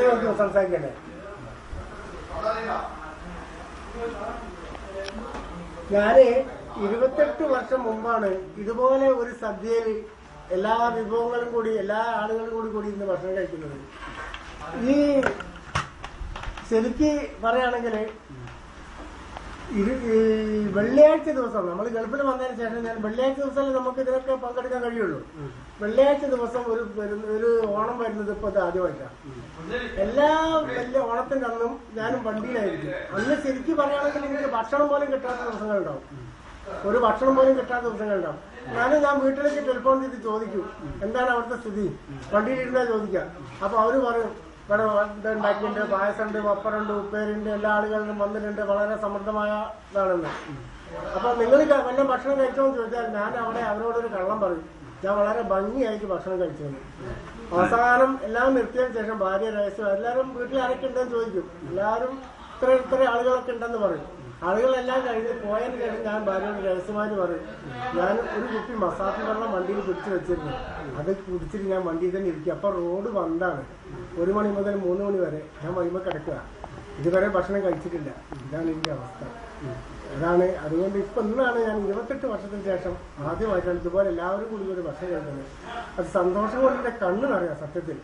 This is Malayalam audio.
നമുക്ക് സംസാരിക്കണ്ടേ? ഞാന് 28 വർഷം മുമ്പാണ് ഇതുപോലെ ഒരു സദ്യയിൽ എല്ലാ വിഭവങ്ങളും കൂടി എല്ലാ ആളുകളും കൂടി ഇന്ന് ഭക്ഷണം കഴിക്കുന്നത്. ഈ ശരിക്ക് പറയുകയാണെങ്കിൽ വെള്ളിയാഴ്ച ദിവസം നമ്മൾ ഗൾഫിൽ വന്നതിന് ശേഷം ഞാൻ വെള്ളിയാഴ്ച ദിവസമല്ലേ നമുക്ക് ഇതിനൊക്കെ പങ്കെടുക്കാൻ കഴിയുള്ളൂ. വെള്ളിയാഴ്ച ദിവസം ഒരു ഓണം വരുന്നത് ഇപ്പൊ ആദ്യമായിട്ടാണ്. എല്ലാ വലിയ ഓണത്തിന്റെ അന്നും ഞാനും വണ്ടിയിലായിരിക്കും. അന്ന് ശരിക്കും പറയുകയാണെങ്കിൽ നിങ്ങൾക്ക് ഭക്ഷണം പോലും കിട്ടാത്ത ദിവസങ്ങളുണ്ടാവും. ഒരു ഭക്ഷണം പോലും കിട്ടാത്ത ദിവസങ്ങളുണ്ടാവും. ഞാൻ വീട്ടിലേക്ക് ടെലിഫോൺ ചെയ്ത് ചോദിക്കും എന്താണ് അവിടുത്തെ സ്ഥിതി, വണ്ടിയിലിരുന്നാ ചോദിക്കാം. അപ്പൊ അവര് പറയും ഇവിടെ ഇതുണ്ടാക്കിയിട്ടുണ്ട്, പായസമുണ്ട്, പപ്പടമുണ്ട്, ഉപ്പേരുണ്ട്, എല്ലാ ആളുകളിലും വന്നിട്ടുണ്ട്, വളരെ സമൃദ്ധമായ ഇതാണെന്ന്. അപ്പൊ നിങ്ങൾ വല്ല ഭക്ഷണം കഴിച്ചോന്ന് ചോദിച്ചാൽ ഞാൻ അവിടെ അവരോടൊരു കള്ളം പറയും, ഞാൻ വളരെ ഭംഗിയായിട്ട് ഭക്ഷണം കഴിച്ചത്. അവസാനം എല്ലാം നിർത്തിയതിനു ശേഷം ഭാര്യ രഹസ്യം എല്ലാവരും വീട്ടിൽ ആരൊക്കെ ഉണ്ടെന്ന് ചോദിക്കും. എല്ലാവരും ഇത്ര ആളുകളൊക്കെ ഉണ്ടെന്ന് പറയും. ആളുകളെല്ലാം കഴിഞ്ഞ് പോയതിന് ശേഷം ഞാൻ ഭാര്യയോട് രഹസ്യമായി പറയും, ഞാൻ ഒരു കുപ്പി മസാഫി വെള്ളം വണ്ടിയിൽ പിടിച്ചു വെച്ചിരുന്നു, അത് കുടിച്ചിട്ട് ഞാൻ വണ്ടിയിൽ തന്നെ ഇരിക്കുക. അപ്പൊ റോഡ് ബന്ധാണ്. 1 മണി മുതൽ 3 മണി വരെ ഞാൻ വഴിയുമ്പോൾ കിടക്കുക. ഇതുവരെ ഭക്ഷണം കഴിച്ചിട്ടില്ല. ഇതാണ് എൻ്റെ അവസ്ഥ. അതാണ് അതുകൊണ്ട് ഇപ്പൊ ഇന്നാണ് ഞാൻ 28 വർഷത്തിന് ശേഷം ആദ്യമായിട്ടാണ് ഇതുപോലെ എല്ലാവരും കൂടി ഒരു ഭക്ഷണം കഴിക്കുന്നത്. അത് സന്തോഷം കൊണ്ട് എൻ്റെ കണ്ണ് നിറയാം സത്യത്തിൽ.